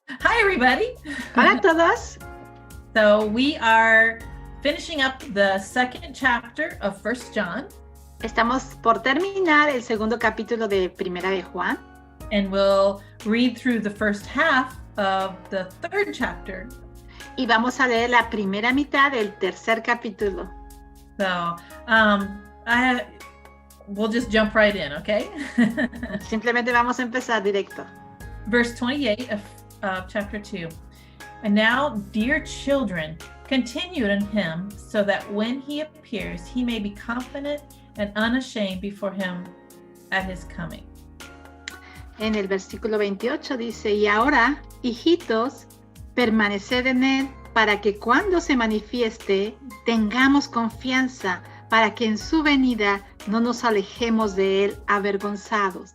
Hi, everybody. Hola a todos. So we are finishing up the second chapter of First John. Estamos por terminar el segundo capítulo de Primera de Juan. And we'll read through the first half of the third chapter. Y vamos a leer la primera mitad del tercer capítulo. So we'll just jump right in, okay? Simplemente vamos a empezar directo. Verse 28 of chapter 2. And now, dear children, continue in him so that when he appears, he may be confident and unashamed before him at his coming. En el versículo 28 dice, y ahora, hijitos, permaneced en él para que cuando se manifieste tengamos confianza para que en su venida no nos alejemos de él avergonzados.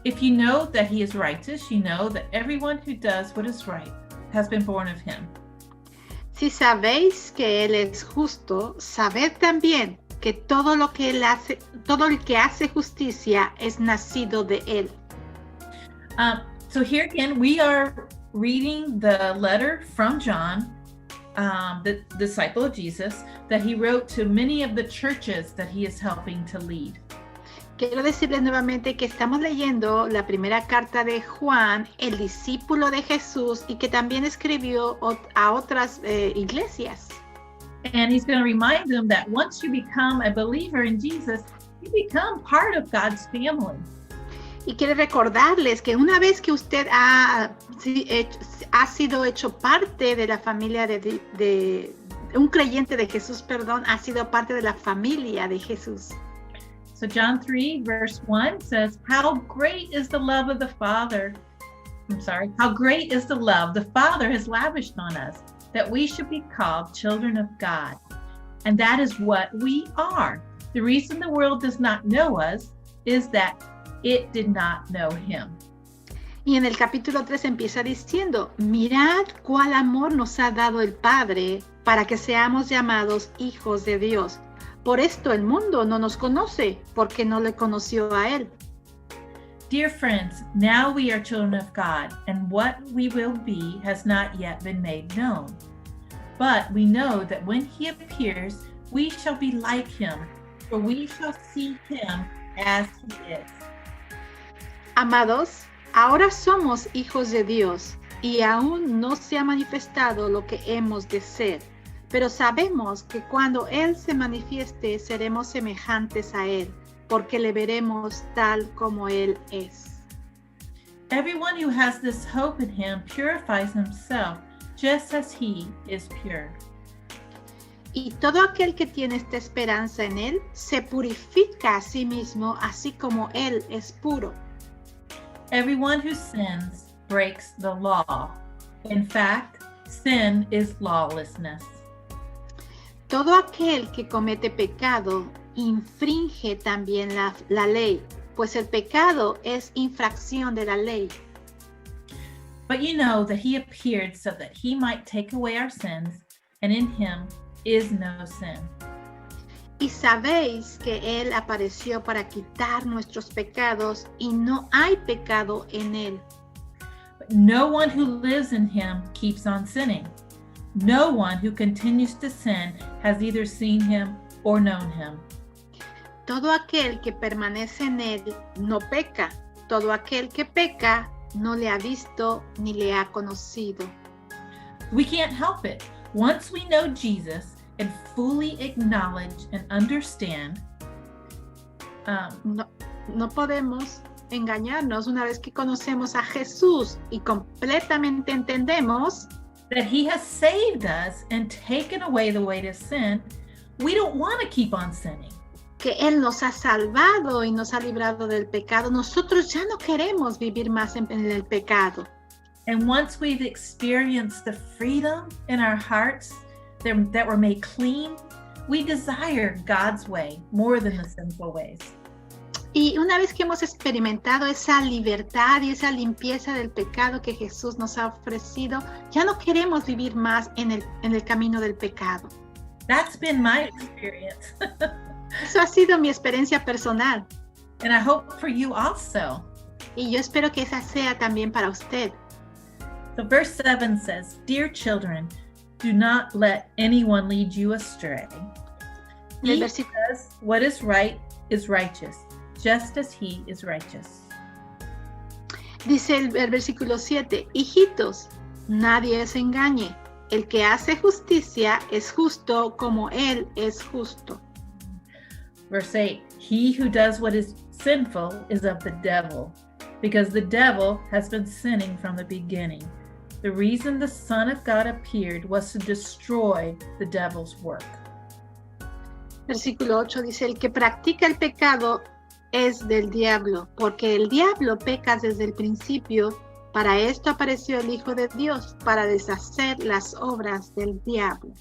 If you know that he is righteous, you know that everyone who does what is right has been born of him. Si sabéis que él es justo, sabed también que todo el que hace justicia es nacido de él. So here again, we are reading the letter from John, the disciple of Jesus, that he wrote to many of the churches that he is helping to lead. Quiero decirles nuevamente que estamos leyendo la primera carta de Juan, el discípulo de Jesús, y que también escribió a otras iglesias. And he's going to remind them that once you become a believer in Jesus, you become part of God's family. Y quiere recordarles que una vez que usted ha sido hecho parte de la familia de un creyente de Jesús, ha sido parte de la familia de Jesús. So John 3 verse 1 says, how great is the love of the Father. How great is the love the Father has lavished on us, that we should be called children of God. And that is what we are. The reason the world does not know us is that it did not know him. Y en el capítulo 3 empieza diciendo, mirad cuál amor nos ha dado el Padre para que seamos llamados hijos de Dios. Por esto el mundo no nos conoce, porque no le conoció a él. Dear friends, now we are children of God, and what we will be has not yet been made known. But we know that when he appears, we shall be like him, for we shall see him as he is. Amados, ahora somos hijos de Dios, y aún no se ha manifestado lo que hemos de ser. Pero sabemos que cuando Él se manifieste, seremos semejantes a Él, porque le veremos tal como Él es. Everyone who has this hope in him purifies himself, just as he is pure. Y todo aquel que tiene esta esperanza en Él, se purifica a sí mismo, así como Él es puro. Everyone who sins breaks the law. In fact, sin is lawlessness. Todo aquel que comete pecado infringe también la ley, pues el pecado es infracción de la ley. But you know that he appeared so that he might take away our sins, and in him is no sin. Y sabéis que Él apareció para quitar nuestros pecados, y no hay pecado en Él. But no one who lives in him keeps on sinning. No one who continues to sin has either seen him or known him. Todo aquel que permanece en él no peca. Todo aquel que peca no le ha visto ni le ha conocido. We can't help it. Once we know Jesus and fully acknowledge and understand, no podemos engañarnos. Una vez que conocemos a Jesús y completamente entendemos that he has saved us and taken away the weight of sin, we don't want to keep on sinning. Que Él nos ha salvado y nos ha librado del pecado. Nosotros ya no queremos vivir más en el pecado. And once we've experienced the freedom in our hearts that were made clean, we desire God's way more than the sinful ways. Y una vez que hemos experimentado esa libertad y esa limpieza del pecado que Jesús nos ha ofrecido, ya no queremos vivir más en el camino del pecado. That's been my experience. Eso ha sido mi experiencia personal. And I hope for you also. Y yo espero que esa sea también para usted. So verse 7 says, "Dear children, do not let anyone lead you astray. Y el He versículo does what is right is righteous, just as he is righteous." Dice el versículo 7, hijitos, nadie se engañe. El que hace justicia es justo como él es justo. Verse 8, "He who does what is sinful is of the devil, because the devil has been sinning from the beginning. The reason the Son of God appeared was to destroy the devil's work." Versículo 8 dice, el que practica el pecado es del diablo, porque el diablo peca desde el principio. Para esto apareció el Hijo de Dios, para deshacer las obras del diablo.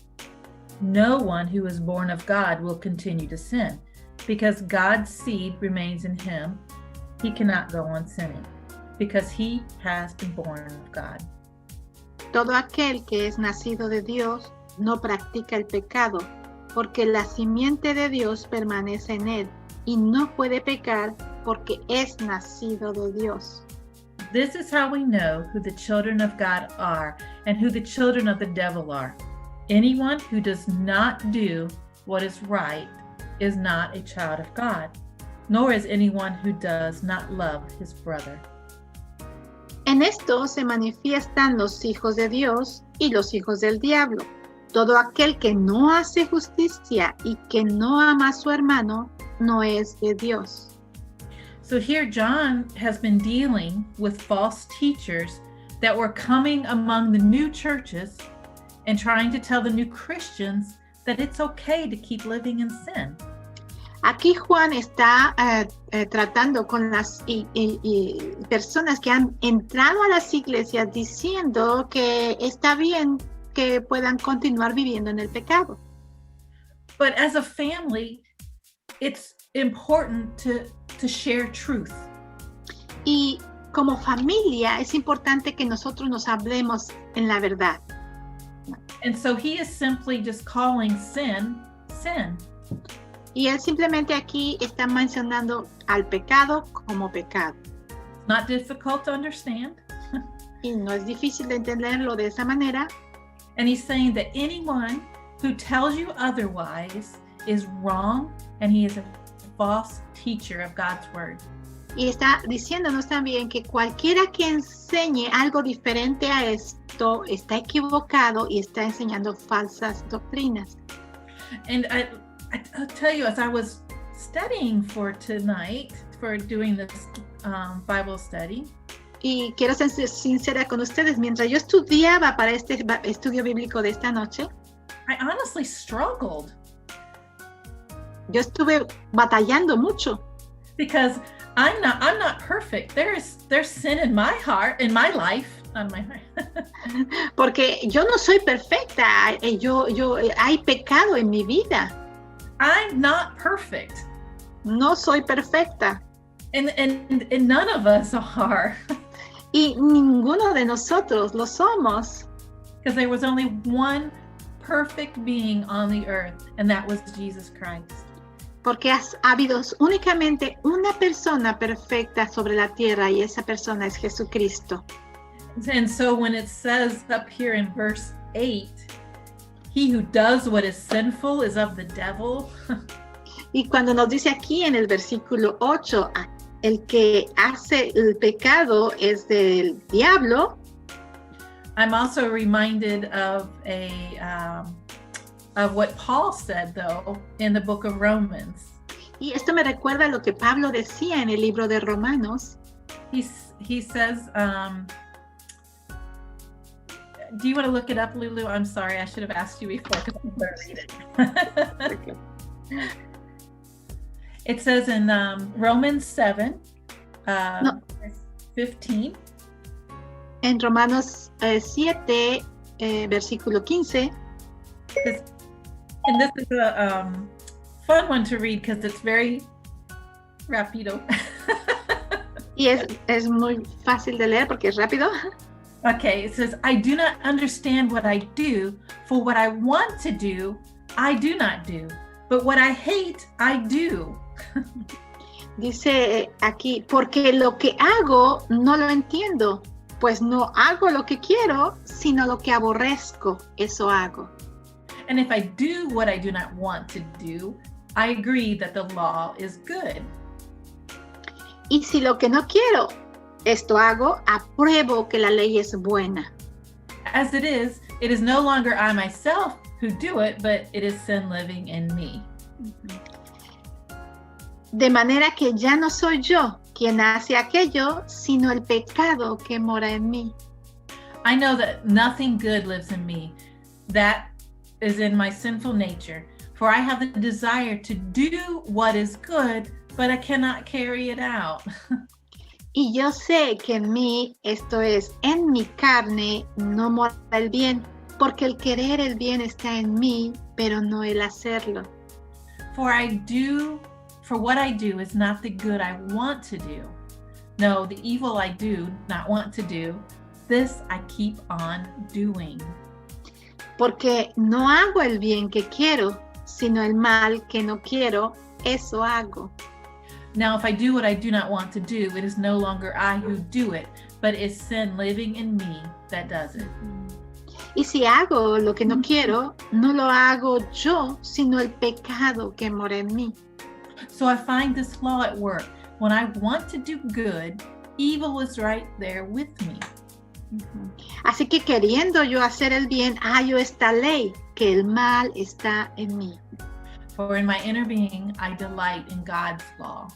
No one who is born of God will continue to sin, because God's seed remains in him. He cannot go on sinning, because he has been born of God. Todo aquel que es nacido de Dios no practica el pecado, porque la simiente de Dios permanece en él, y no puede pecar porque es nacido de Dios. This is how we know who the children of God are and who the children of the devil are. Anyone who does not do what is right is not a child of God, nor is anyone who does not love his brother. En esto se manifiestan los hijos de Dios y los hijos del diablo. Todo aquel que no hace justicia y que no ama a su hermano no es de Dios. So here John has been dealing with false teachers that were coming among the new churches and trying to tell the new Christians that it's okay to keep living in sin. Aquí Juan está tratando con las personas que han entrado a las iglesias diciendo que está bien que puedan continuar viviendo en el pecado. But as a family, it's important to share truth. Y como familia es importante que nosotros nos hablemos en la verdad. And so he is simply just calling sin, sin. Y él simplemente aquí está mencionando al pecado como pecado. Not difficult to understand. Y no es difícil de entenderlo de esa manera. And he's saying that anyone who tells you otherwise is wrong, and he is a false teacher of God's word. Y está diciéndonos también que cualquiera que enseñe algo diferente a esto está equivocado y está enseñando falsas doctrinas. And I'll tell you, as I was studying for tonight, for doing this Bible study, Y quiero ser sincera con ustedes, mientras yo estudiaba para este estudio bíblico de esta noche, I honestly struggled yo estuve batallando mucho. because I'm not perfect. There's sin in my heart, in my life, on my heart. Porque yo no soy perfecta, hay pecado en mi vida. I'm not perfect, No soy perfecta. and none of us are, Y ninguno de nosotros lo somos. because there was only one perfect being on the earth, and that was Jesus Christ. Porque ha habido únicamente una persona perfecta sobre la tierra y esa persona es Jesucristo. And so when it says up here in verse 8, he who does what is sinful is of the devil. Y cuando nos dice aquí en el versículo 8, el que hace el pecado es del diablo, I'm also reminded of of what Paul said, though, in the book of Romans. y esto me recuerda lo que Pablo decía en el libro de Romanos. He says, do you want to look it up, Lulu? I'm sorry, I should have asked you before because I'm going to read it. It says in Romans 7, verse 15. En Romanos 7, versículo 15, And this is a fun one to read because it's very rapido. y es muy fácil de leer porque es rápido. Okay, it says, I do not understand what I do, for what I want to do, I do not do, but what I hate, I do. Dice aquí, porque lo que hago no lo entiendo, pues no hago lo que quiero, sino lo que aborrezco, eso hago. And if I do what I do not want to do, I agree that the law is good. Y si lo que no quiero, esto hago, apruebo que la ley es buena. As it is no longer I myself who do it, but it is sin living in me. De manera que ya no soy yo quien hace aquello, sino el pecado que mora en mí. I know that nothing good lives in me. That is in my sinful nature. For I have the desire to do what is good, but I cannot carry it out. Y yo sé que en mí, esto es, en mi carne, no mora el bien, porque el querer el bien está en mí, pero no el hacerlo. For what I do is not the good I want to do. No, the evil I do not want to do, this I keep on doing. Porque no hago el bien que quiero, sino el mal que no quiero, eso hago. Now, if I do what I do not want to do, it is no longer I who do it, but it's sin living in me that does it. Y si hago lo que no quiero, no lo hago yo, sino el pecado que mora en mí. So I find this law at work. When I want to do good, evil is right there with me. Así que queriendo yo hacer el bien, hallo esta ley, que el mal está en mí. For in my inner being, I delight in God's law.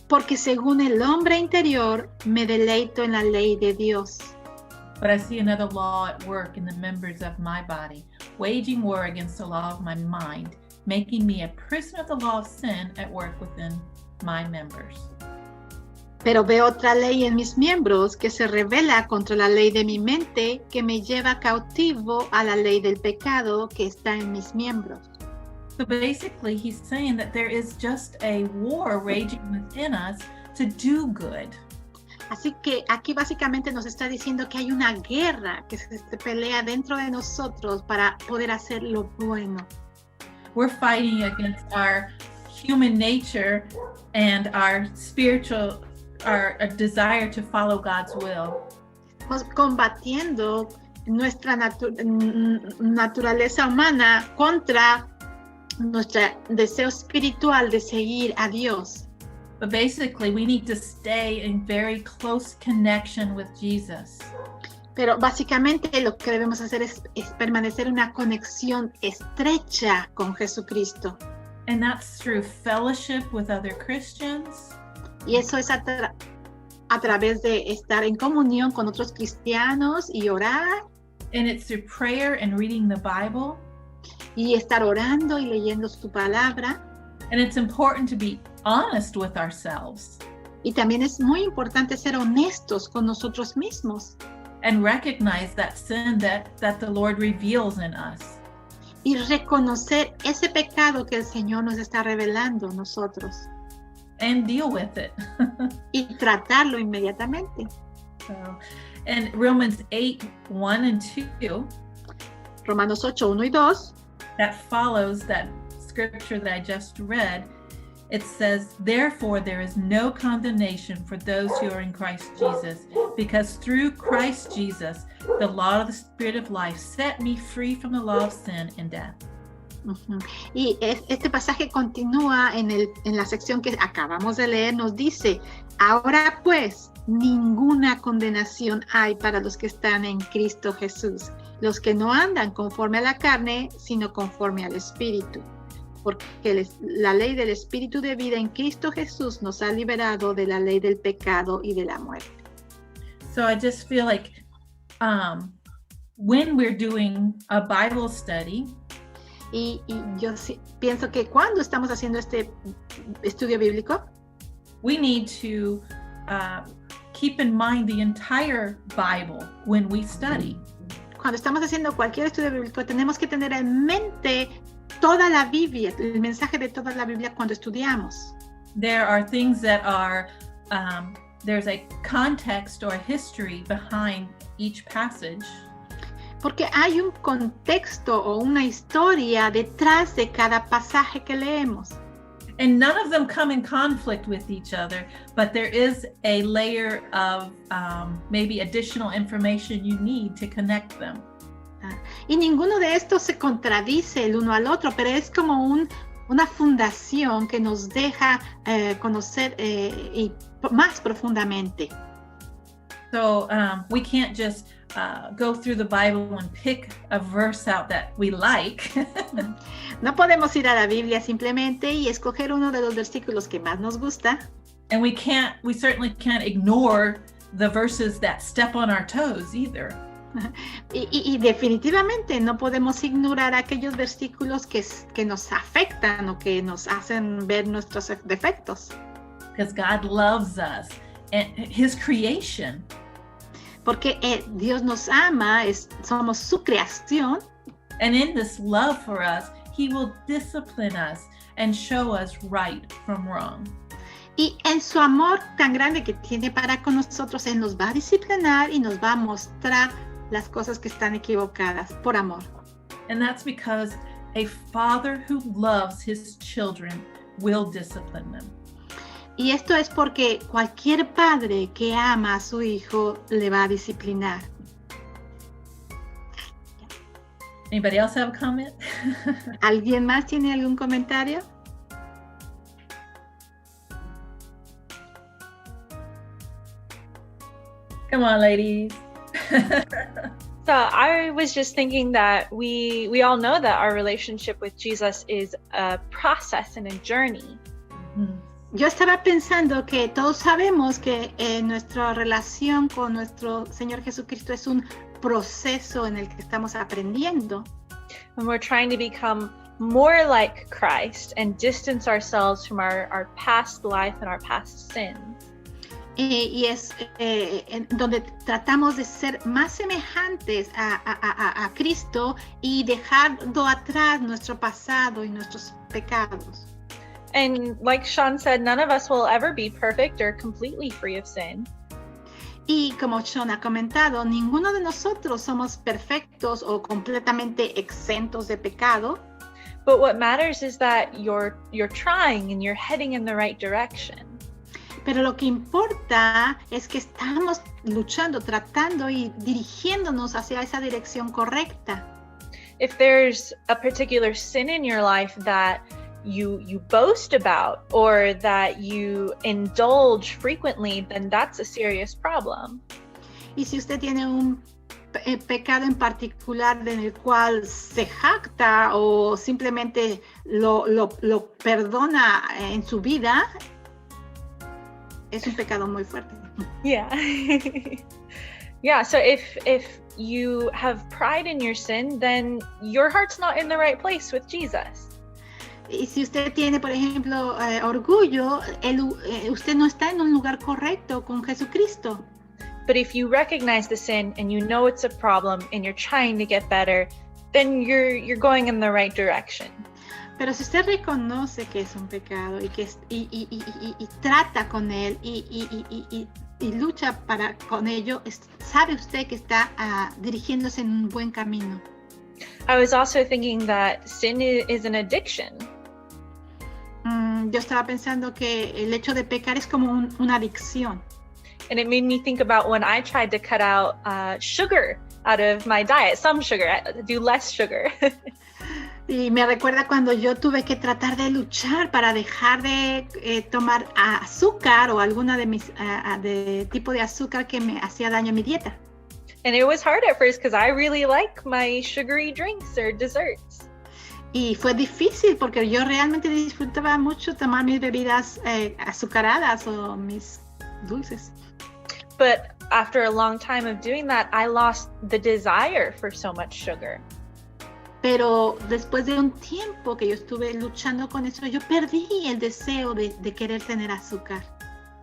Porque según el hombre interior, me deleito en la ley de Dios. But I see another law at work in the members of my body, waging war against the law of my mind, making me a prisoner of the law of sin at work within my members. Pero veo otra ley en mis miembros que se rebela contra la ley de mi mente, que me lleva cautivo a la ley del pecado que está en mis miembros. So basically, he's saying that there is just a war raging within us to do good. Así que aquí básicamente nos está diciendo que hay una guerra que se pelea dentro de nosotros para poder hacer lo bueno. We're fighting against our human nature and our spiritual, our desire to follow God's will. Estamos combatiendo nuestra naturaleza humana contra nuestro deseo espiritual de seguir a Dios. But basically, we need to stay in very close connection with Jesus. Pero básicamente lo que debemos hacer es permanecer en una conexión estrecha con Jesucristo. And that's through fellowship with other Christians. Y eso es a través de estar en comunión con otros cristianos y orar. And it's through prayer and reading the Bible. Y estar orando y leyendo su palabra. And it's important to be honest with ourselves. Y también es muy importante ser honestos con nosotros mismos. And recognize that sin that the Lord reveals in us. Y reconocer ese pecado que el Señor nos está revelando a nosotros. And deal with it. Y tratarlo inmediatamente. So, and Romans 8:1 and 2. Romanos 8:1 y 2. That follows that scripture that I just read. It says, therefore, there is no condemnation for those who are in Christ Jesus, because through Christ Jesus, the law of the Spirit of life set me free from the law of sin and death. Uh-huh. Y este pasaje continúa en la sección que acabamos de leer, nos dice, ahora pues, ninguna condenación hay para los que están en Cristo Jesús, los que no andan conforme a la carne, sino conforme al Espíritu. Porque la ley del Espíritu de vida en Cristo Jesús nos ha liberado de la ley del pecado y de la muerte. So I just feel like when we're doing a Bible study, y yo pienso que cuando estamos haciendo este estudio bíblico, we need to keep in mind the entire Bible when we study. Cuando estamos haciendo cualquier estudio bíblico, tenemos que tener en mente toda la Biblia, el mensaje de toda la Biblia cuando estudiamos. There are things that are, there's a context or a history behind each passage. Porque hay un contexto o una historia detrás de cada pasaje que leemos. And none of them come in conflict with each other, but there is a layer of maybe additional information you need to connect them. Y ninguno de estos se contradice el uno al otro, pero es como una fundación que nos deja conocer y más profundamente. So we can't just go through the Bible and pick a verse out that we like. No podemos ir a la Biblia simplemente y escoger uno de los versículos que más nos gusta. And we certainly can't ignore the verses that step on our toes either. Y definitivamente no podemos ignorar aquellos versículos que nos afectan o que nos hacen ver nuestros defectos. Because God loves us and His creation. Porque Dios nos ama, somos su creación. And in this love for us, He will discipline us and show us right from wrong. Y en su amor tan grande que tiene para con nosotros, Él nos va a disciplinar y nos va a mostrar las cosas que están equivocadas por amor. And that's because a father who loves his children will discipline them. Y esto es porque cualquier padre que ama a su hijo le va a disciplinar. Anybody else have a comment? ¿Alguien más tiene algún comentario? Come on, ladies. So I was just thinking that we all know that our relationship with Jesus is a process and a journey. Mhm. Yo estaba pensando que todos sabemos que nuestra relación con nuestro Señor Jesucristo es un proceso en el que estamos aprendiendo. And we're trying to become more like Christ and distance ourselves from our past life and our past sins. Y es en donde tratamos de ser más semejantes a Cristo y dejando atrás nuestro pasado y nuestros pecados. And like Sean said, none of us will ever be perfect or completely free of sin. Y como Sean ha comentado, ninguno de nosotros somos perfectos o completamente exentos de pecado. But what matters is that you're trying and you're heading in the right direction. Pero lo que importa es que estamos luchando, tratando y dirigiéndonos hacia esa dirección correcta. If there's a particular sin in your life that you boast about or that you indulge frequently, then that's a serious problem. Y si usted tiene un pecado en particular en el cual se jacta o simplemente lo perdona en su vida, es un pecado muy fuerte. Yeah. Yeah, so if you have pride in your sin, then your heart's not in the right place with Jesus. Y si usted tiene, por ejemplo, orgullo, usted no está en un lugar correcto con Jesucristo. But if you recognize the sin and you know it's a problem and you're trying to get better, then you're going in the right direction. Pero si usted reconoce que es un pecado y trata con él y lucha con ello, sabe usted que está dirigiéndose en un buen camino. I was also thinking that sin is an addiction. Yo estaba pensando que el hecho de pecar es como una adicción. And it made me think about when I tried to cut out sugar out of my diet, some sugar, do less sugar. Y me recuerda cuando yo tuve que tratar de luchar para dejar de tomar azúcar o alguna de tipo de azúcar que me hacía daño a mi dieta. And it was hard at first because I really like my sugary drinks or desserts. Y fue difícil porque yo realmente disfrutaba mucho tomar mis bebidas azucaradas o mis dulces. But after a long time of doing that, I lost the desire for so much sugar. Pero después de un tiempo que yo estuve luchando con eso, yo perdí el deseo de querer tener azúcar.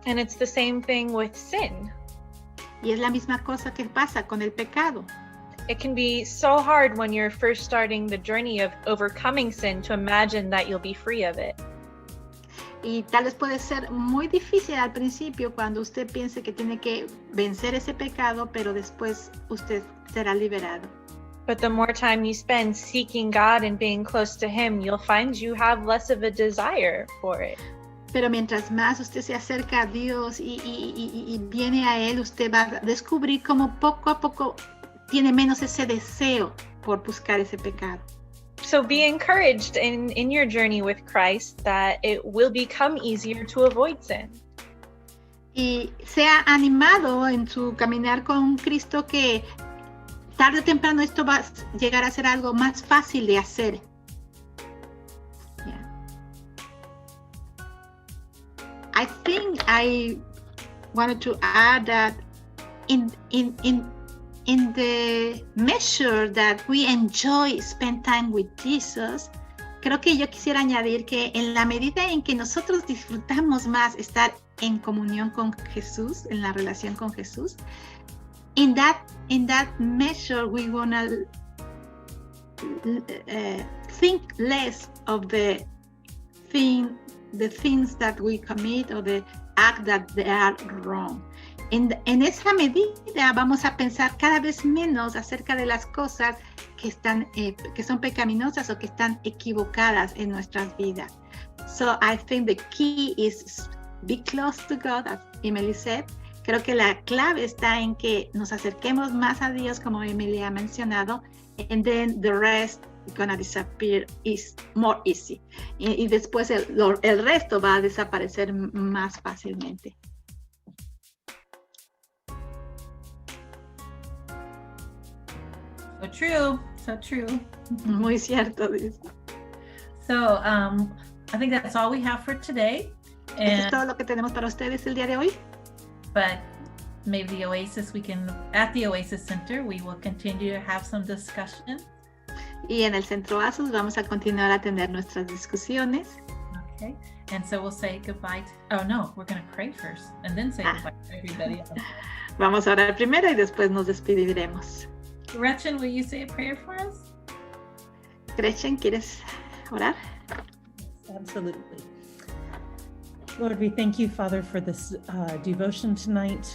And it's the same thing with sin. Y es la misma cosa que pasa con el pecado. It can be so hard when you're first starting the journey of overcoming sin to imagine that you'll be free of it. Y tal vez puede ser muy difícil al principio cuando usted piense que tiene que vencer ese pecado, pero después usted será liberado. But the more time you spend seeking God and being close to Him, you'll find you have less of a desire for it. Pero mientras más usted se acerca a Dios y viene a Él, usted va a descubrir cómo poco a poco tiene menos ese deseo por buscar ese pecado. So be encouraged in your journey with Christ that it will become easier to avoid sin. Y sea animado en su caminar con Cristo, que tarde o temprano esto va a llegar a ser algo más fácil de hacer. Yeah. I think I wanted to add that in the measure that we enjoy spend time with Jesus, creo que yo quisiera añadir que en la medida en que nosotros disfrutamos más estar en comunión con Jesús, en la relación con Jesús, in that measure we wanna think less of the things that we commit or the act that they are wrong. En esa medida vamos a pensar cada vez menos acerca de las cosas que son pecaminosas o que están equivocadas en nuestras vidas. So I think the key is be close to God, as Emily said. Creo que la clave está en que nos acerquemos más a Dios, como Emily ha mencionado, and then the rest is gonna disappear is more easy. Y después el resto va a desaparecer más fácilmente. So true. So true. Muy cierto, dice. So I think that's all we have for today. Eso es And todo lo que tenemos para ustedes el día de hoy. but maybe the Oasis, at the Oasis Center, we will continue to have some discussion. Y en el Centro Asus vamos a continuar a tener nuestras discusiones. Okay. And so we'll say goodbye. Oh no, we're going to pray first and then say goodbye to everybody else. Vamos a orar primero y después nos despediremos. Gretchen, will you say a prayer for us? Gretchen, ¿quieres orar? Absolutely. Lord, we thank you, Father, for this devotion tonight.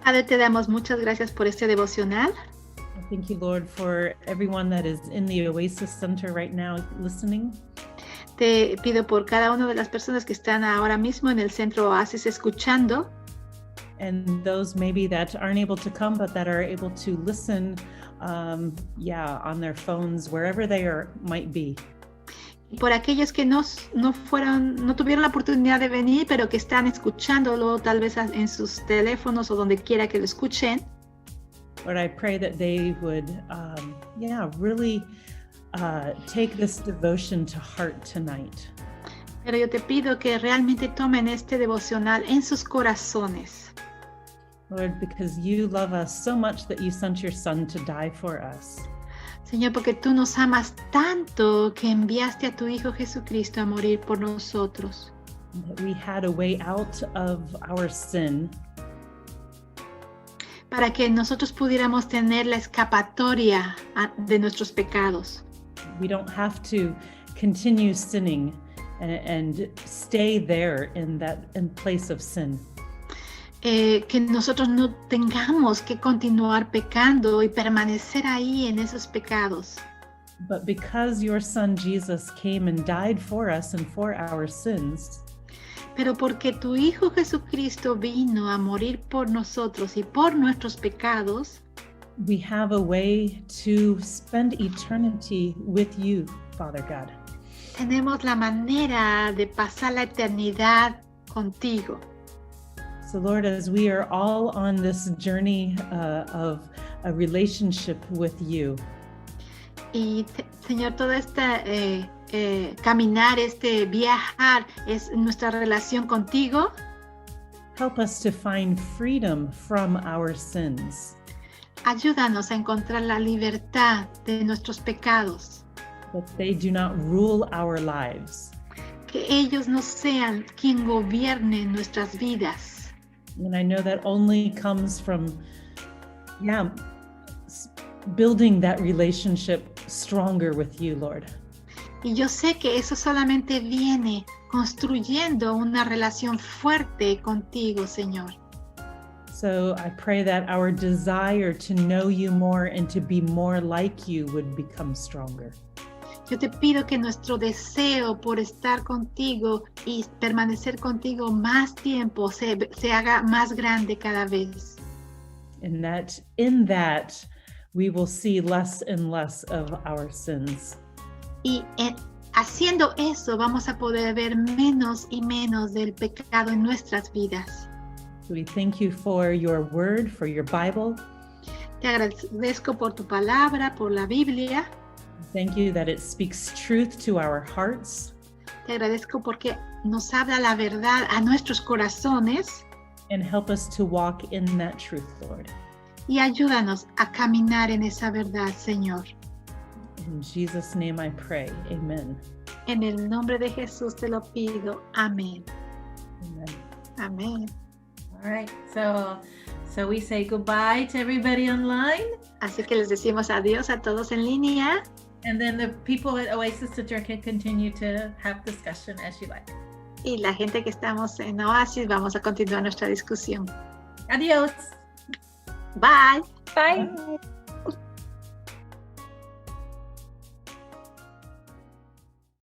Padre, te damos muchas gracias por este devocional. I thank you, Lord, for everyone that is in the Oasis Center right now listening. Te pido por cada una de las personas que están ahora mismo en el Centro Oasis escuchando, And those maybe that aren't able to come, but that are able to listen, on their phones, wherever they might be. y por aquellos que no tuvieron la oportunidad de venir, pero que están escuchándolo tal vez en sus teléfonos o donde quiera que lo escuchen. Lord, I pray that they would, really take this devotion to heart tonight. Pero yo te pido que realmente tomen este devocional en sus corazones. Lord, because you love us so much that you sent your Son to die for us. Señor, porque tú nos amas tanto que enviaste a tu Hijo Jesucristo a morir por nosotros. That we had a way out of our sin, Para que nosotros pudiéramos tener la escapatoria de nuestros pecados. we don't have to continue sinning and stay there in place of sin. Que nosotros no tengamos que continuar pecando y permanecer ahí en esos pecados. But because your Son Jesus came and died for us and for our sins, Pero porque tu Hijo Jesucristo vino a morir por nosotros y por nuestros pecados, we have a way to spend eternity with you, Father God. tenemos la manera de pasar la eternidad contigo. So Lord, as we are all on this journey of a relationship with you, Y Señor, todo este caminar, este viajar es nuestra relación contigo. help us to find freedom from our sins, Ayúdanos a encontrar la libertad de nuestros pecados. that they do not rule our lives. Que ellos no sean quien gobierne nuestras vidas. And I know that only comes from, building that relationship stronger with you, Lord. Y yo sé que eso solamente viene construyendo una relación fuerte contigo, Señor. So I pray that our desire to know you more and to be more like you would become stronger. Yo te pido que nuestro deseo por estar contigo y permanecer contigo más tiempo se haga más grande cada vez. And that in that we will see less and less of our sins. Y haciendo eso vamos a poder ver menos y menos del pecado en nuestras vidas. We thank you for your word, for your Bible. Te agradezco por tu palabra, por la Biblia. Thank you that it speaks truth to our hearts. Te agradezco porque nos habla la verdad a nuestros corazones And help us to walk in that truth, Lord. y ayúdanos a caminar en esa verdad, Señor. In Jesus' name I pray. Amen. En el nombre de Jesús te lo pido. Amén. Amen. Amén. All right. So we say goodbye to everybody online. Así que les decimos adiós a todos en línea. And then the people at Oasis Center can continue to have discussion as you like. Y la gente que estamos en Oasis, vamos a continuar nuestra discusión. Adios. Bye. Bye.